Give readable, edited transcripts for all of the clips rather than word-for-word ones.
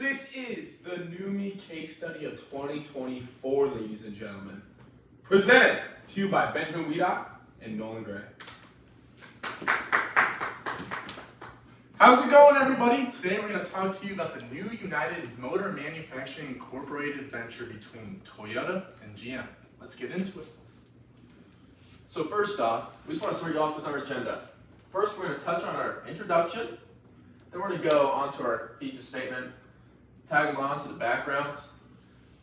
This is the NUMMI case study of 2024, ladies and gentlemen. Presented to you by Benjamin Weadock and Nolan Gray. How's it going, everybody? Today we're going to talk to you about the new United Motor Manufacturing Incorporated venture between Toyota and GM. Let's get into it. So first off, we just want to start you off with our agenda. First, we're going to touch on our introduction. Then we're going to go on to our thesis statement, tag along to the backgrounds.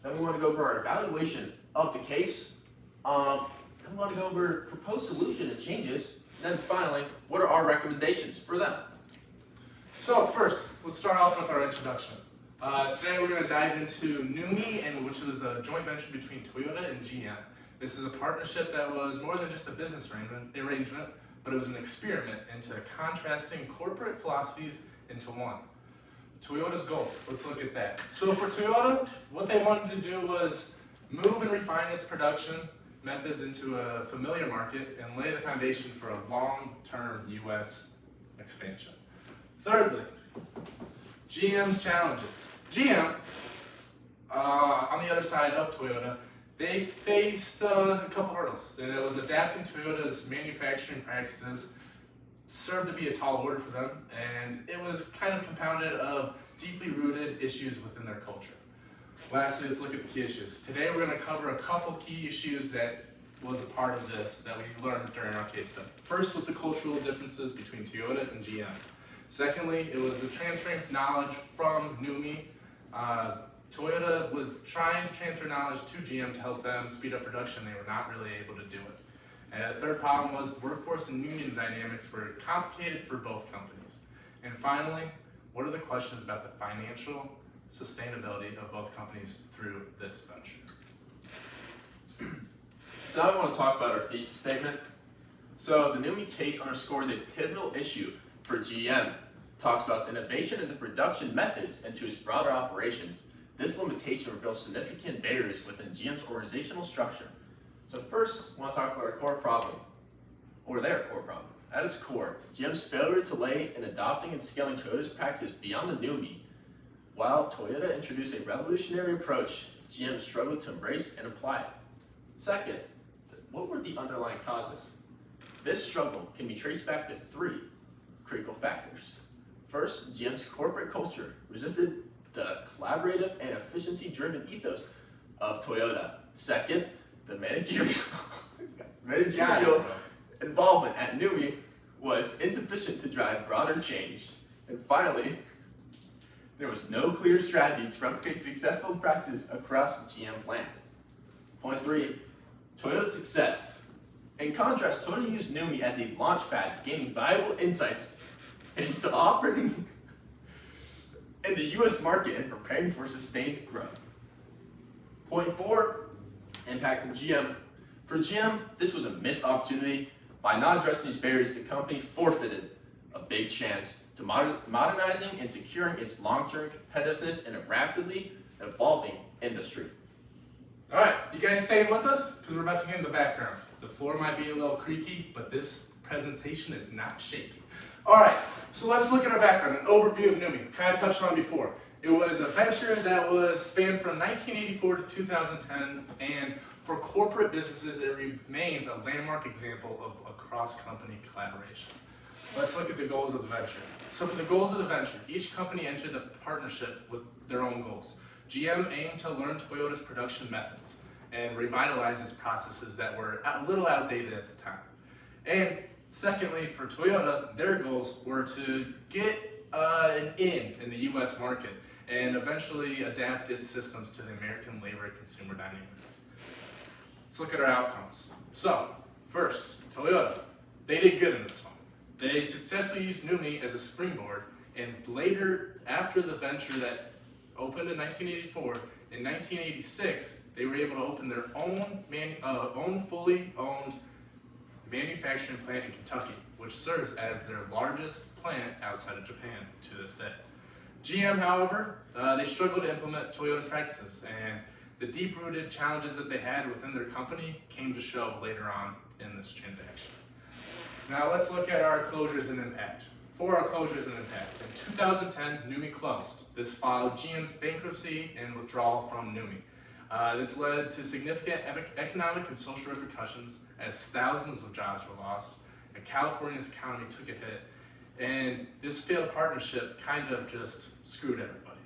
Then we want to go over our evaluation of the case. Then we want to go over proposed solution and changes. And then finally, what are our recommendations for them? So first, let's start off with our introduction. Today we're going to dive into NUMMI, which is a joint venture between Toyota and GM. This is a partnership that was more than just a business arrangement, but it was an experiment into contrasting corporate philosophies into one. Toyota's goals, let's look at that. So for Toyota, what they wanted to do was move and refine its production methods into a familiar market and lay the foundation for a long-term U.S. expansion. Thirdly, GM's challenges. GM, on the other side of Toyota, they faced a couple hurdles, and it was adapting Toyota's manufacturing practices served to be a tall order for them, and it was kind of compounded of deeply rooted issues within their culture. Lastly, let's look at the key issues. Today we're going to cover a couple key issues that was a part of this that we learned during our case study. First was the cultural differences between Toyota and GM. Secondly, it was the transferring of knowledge from NUMMI. Toyota was trying to transfer knowledge to GM to help them speed up production. They were not really able to do it. And the third problem was workforce and union dynamics were complicated for both companies. And finally, what are the questions about the financial sustainability of both companies through this venture? So now I want to talk about our thesis statement. So the NUMMI case underscores a pivotal issue for GM. Talks about its innovation in the production methods and to its broader operations. This limitation reveals significant barriers within GM's organizational structure. So first, I want to talk about our core problem, or their core problem. At its core, GM's failure to lay in adopting and scaling Toyota's practice beyond the NUMMI. While Toyota introduced a revolutionary approach, GM struggled to embrace and apply it. Second, what were the underlying causes? This struggle can be traced back to three critical factors. First, GM's corporate culture resisted the collaborative and efficiency-driven ethos of Toyota. Second, the managerial involvement at NUMMI was insufficient to drive broader change. And finally, there was no clear strategy to replicate successful practices across GM plants. Point three, Toyota's success. In contrast, Toyota used NUMMI as a launchpad, gaining valuable insights into operating in the U.S. market and preparing for sustained growth. Point four, impact on GM. For GM, this was a missed opportunity. By not addressing these barriers, the company forfeited a big chance to modernizing and securing its long-term competitiveness in a rapidly evolving industry. All right, you guys staying with us? Because we're about to get in the background. The floor might be a little creaky, but this presentation is not shaky. All right, so let's look at our background, an overview of NUMMI, kind of touched on before. It was a venture that was spanned from 1984 to 2010, and for corporate businesses, it remains a landmark example of a cross-company collaboration. Let's look at the goals of the venture. So for the goals of the venture, each company entered the partnership with their own goals. GM aimed to learn Toyota's production methods and revitalize its processes that were a little outdated at the time. And secondly, for Toyota, their goals were to get an in the U.S. market and eventually adapt its systems to the American labor and consumer dynamics. Let's look at our outcomes. So, first, Toyota, they did good in this one. They successfully used NUMMI as a springboard, and later, after the venture that opened in 1984, in 1986, they were able to open their own fully owned manufacturing plant in Kentucky, which serves as their largest plant outside of Japan to this day. GM, however, they struggled to implement Toyota's practices, and the deep-rooted challenges that they had within their company came to show later on in this transaction. Now let's look at our closures and impact. for our closures and impact. In 2010, NUMMI closed. This followed GM's bankruptcy and withdrawal from NUMMI. This led to significant economic and social repercussions as thousands of jobs were lost, and California's economy took a hit, and this failed partnership kind of just screwed everybody.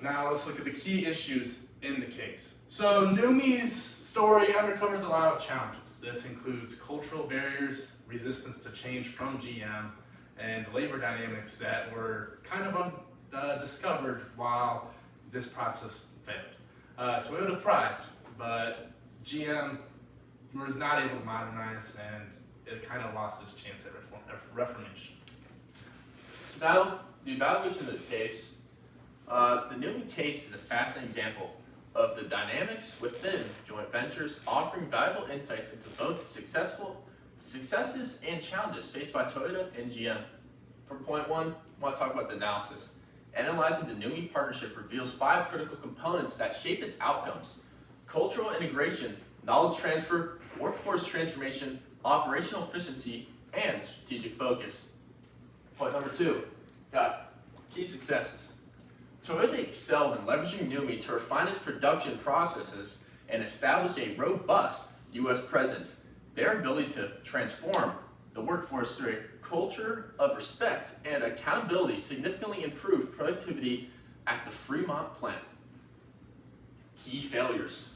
Now let's look at the key issues in the case. So NUMMI's story uncovers a lot of challenges. This includes cultural barriers, resistance to change from GM, and labor dynamics that were kind of discovered while this process failed. Toyota thrived, but GM was not able to modernize, and it kind of lost its chance at reformation. So now, the evaluation of the case. The NUMMI case is a fascinating example of the dynamics within joint ventures, offering valuable insights into both successes and challenges faced by Toyota and GM. For point one, I want to talk about the analysis. Analyzing the NUMMI partnership reveals 5 critical components that shape its outcomes: cultural integration, knowledge transfer, workforce transformation, operational efficiency, and strategic focus. Point number 2, got key successes. Toyota excelled in leveraging NUMMI to refine its production processes and establish a robust U.S. presence. Their ability to transform the workforce through a culture of respect and accountability significantly improved productivity at the Fremont plant. Key failures.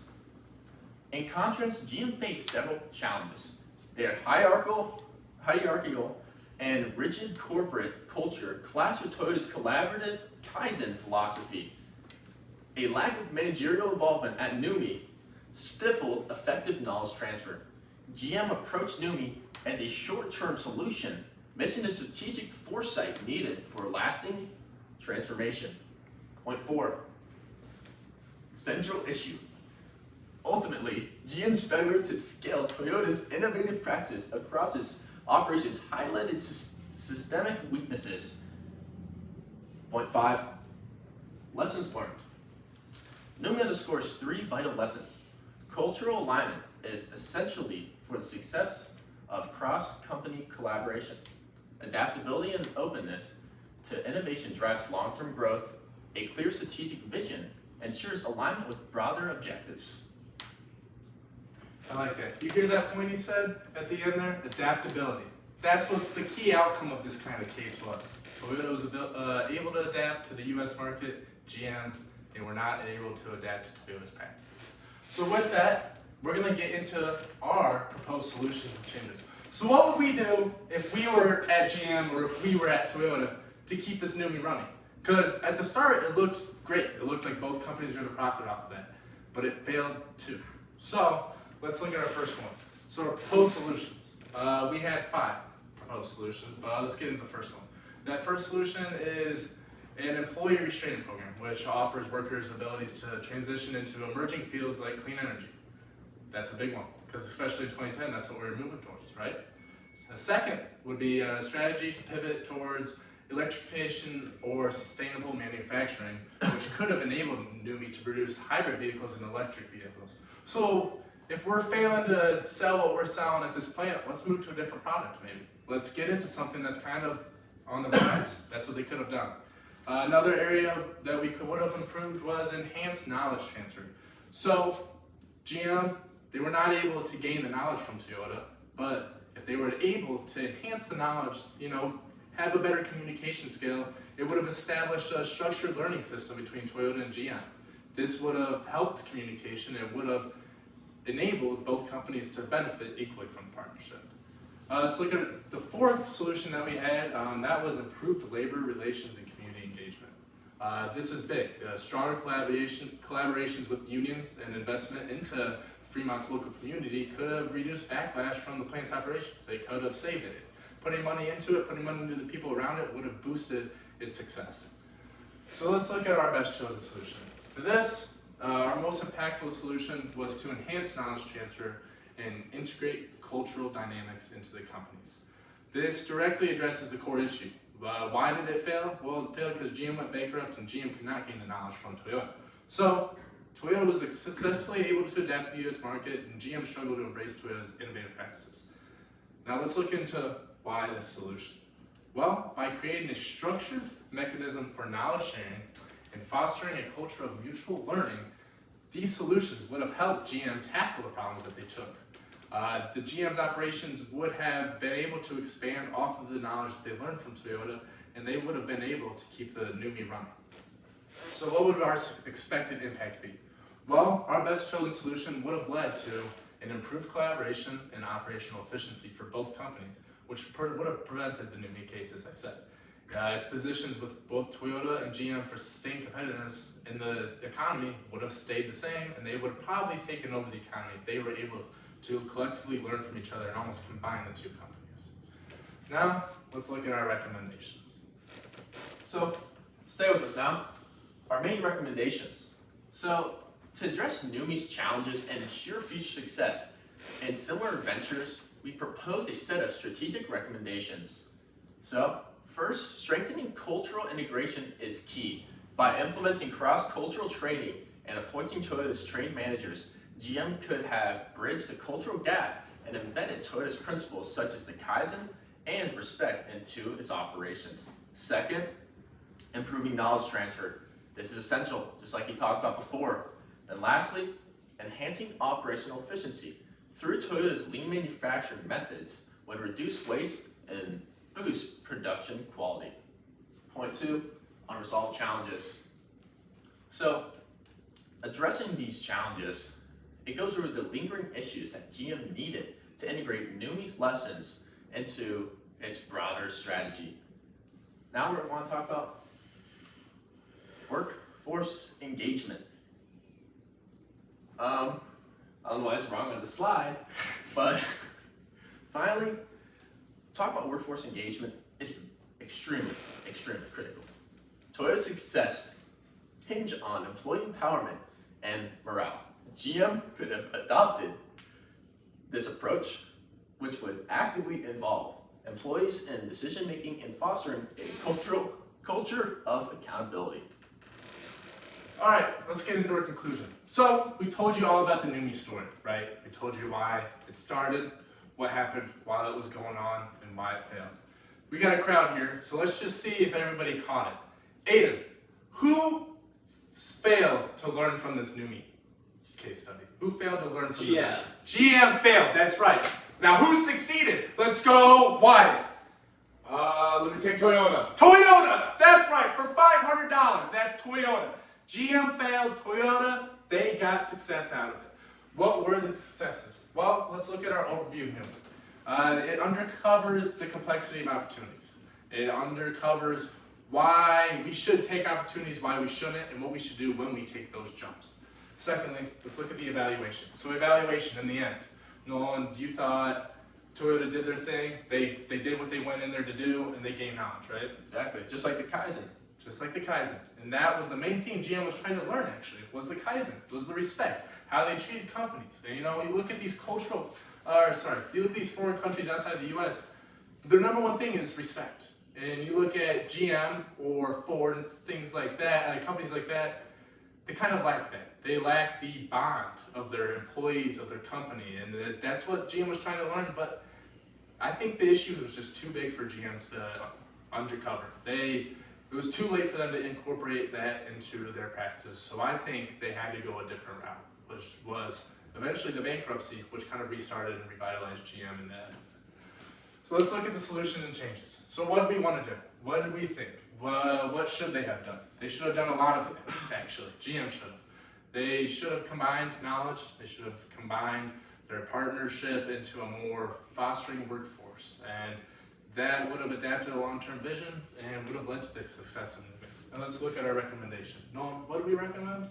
In contrast, GM faced several challenges. Their hierarchical and rigid corporate culture clashed with Toyota's collaborative Kaizen philosophy. A lack of managerial involvement at NUMMI stifled effective knowledge transfer. GM approached NUMMI as a short-term solution, missing the strategic foresight needed for lasting transformation. Point 4, central issue. Ultimately, GM's failure to scale Toyota's innovative practice across its operations highlighted systemic weaknesses. Point 5, lessons learned. NUMMI underscores 3 vital lessons. Cultural alignment is essentially for the success of cross-company collaborations. Adaptability and openness to innovation drives long-term growth. A clear strategic vision ensures alignment with broader objectives. I like that. You hear that point he said at the end there? Adaptability. That's what the key outcome of this kind of case was. Toyota was able to adapt to the U.S. market. GM, they were not able to adapt to Toyota's practices. So with that, we're going to get into our proposed solutions and changes. So what would we do if we were at GM or if we were at Toyota to keep this NUMMI running? Because at the start, it looked great. It looked like both companies were going to profit off of that, but it failed too. So let's look at our first one. So our proposed solutions. We had 5 proposed solutions, but let's get into the first one. That first solution is an employee restraining program, which offers workers abilities to transition into emerging fields like clean energy. That's a big one, because especially in 2010, that's what we're moving towards, right? The second would be a strategy to pivot towards electrification or sustainable manufacturing, which could have enabled NUMMI to produce hybrid vehicles and electric vehicles. So if we're failing to sell what we're selling at this plant, let's move to a different product maybe. Let's get into something that's kind of on the rise. That's what they could have done. Another area that we would have improved was enhanced knowledge transfer. So GM, they were not able to gain the knowledge from Toyota, but if they were able to enhance the knowledge, have a better communication skill, it would have established a structured learning system between Toyota and GM. This would have helped communication. It would have enabled both companies to benefit equally from the partnership. Let's look at the fourth solution that we had. That was improved labor relations and community engagement. This is big. Stronger collaborations with unions and investment into Fremont's local community could have reduced backlash from the plant's operations. They could have saved it. Putting money into it, putting money into the people around it would have boosted its success. So let's look at our best chosen solution. For this, our most impactful solution was to enhance knowledge transfer and integrate cultural dynamics into the companies. This directly addresses the core issue. Why did it fail? Well, it failed because GM went bankrupt and GM could not gain the knowledge from Toyota. So Toyota was successfully able to adapt to the US market, and GM struggled to embrace Toyota's innovative practices. Now let's look into why this solution. Well, by creating a structured mechanism for knowledge sharing and fostering a culture of mutual learning, these solutions would have helped GM tackle the problems that they took. The GM's operations would have been able to expand off of the knowledge that they learned from Toyota, and they would have been able to keep the NUMMI running. So what would our expected impact be? Well, our best chosen solution would have led to an improved collaboration and operational efficiency for both companies, which would have prevented the NUMMI case, as I said. Its positions with both Toyota and GM for sustained competitiveness in the economy would have stayed the same, and they would have probably taken over the economy if they were able to collectively learn from each other and almost combine the two companies. Now, let's look at our recommendations. So, stay with us now. Our main recommendations. So, to address NUMMI's challenges and ensure future success in similar ventures, we propose a set of strategic recommendations. So, first, strengthening cultural integration is key. By implementing cross-cultural training and appointing Toyota's trained managers, GM could have bridged the cultural gap and embedded Toyota's principles such as the Kaizen and respect into its operations. Second, improving knowledge transfer. This is essential, just like he talked about before. And lastly, enhancing operational efficiency through Toyota's lean manufacturing methods would reduce waste and boost production quality. Point 2, unresolved challenges. So, addressing these challenges, it goes over the lingering issues that GM needed to integrate NUMMI's lessons into its broader strategy. Now we want to talk about workforce engagement. I don't know why it's wrong on the slide, but finally, talk about workforce engagement is extremely critical. Toyota's success hinge on employee empowerment and morale. GM could have adopted this approach, which would actively involve employees in decision making and fostering a culture of accountability. All right, let's get into our conclusion. So we told you all about the NUMMI story, right? We told you why it started, what happened while it was going on, and why it failed. We got a crowd here, so let's just see if everybody caught it. Aiden, who failed to learn from this NUMMI case study? Who failed to learn from GM. GM failed, that's right. Now who succeeded? Let's go Wyatt. Let me take Toyota. Toyota, that's right, for $500, that's Toyota. GM failed, Toyota, they got success out of it. What were the successes? Well, let's look at our overview of NUMMI. It undercovers the complexity of opportunities. It undercovers why we should take opportunities, why we shouldn't, and what we should do when we take those jumps. Secondly, let's look at the evaluation. So evaluation in the end. Nolan, you thought Toyota did their thing, they did what they went in there to do, and they gained knowledge, right? Exactly, just like the Kaizen. Just like the Kaizen. And that was the main thing GM was trying to learn, actually, was the Kaizen, was the respect, how they treated companies. And you know, you look at these you look at these foreign countries outside the US, their number one thing is respect. And you look at GM or Ford and things like that, companies like that, they kind of lack that. They lack the bond of their employees, of their company, and that's what GM was trying to learn, but I think the issue was just too big for GM to undercover. It was too late for them to incorporate that into their practices, so I think they had to go a different route, which was eventually the bankruptcy, which kind of restarted and revitalized GM in that. So let's look at the solution and changes. So what do we want to do? What did we think? What should they have done? They should have done a lot of things, actually. GM should have. They should have combined knowledge. They should have combined their partnership into a more fostering workforce. And that would have adapted a long-term vision and would have led to the success of NUMMI. And let's look at our recommendation. Nolan, what do we recommend?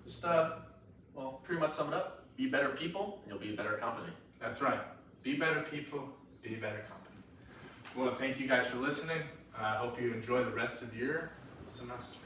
Just, pretty much sum it up. Be better people, and you'll be a better company. That's right. Be better people, be a better company. I want to thank you guys for listening. I hope you enjoy the rest of your semester.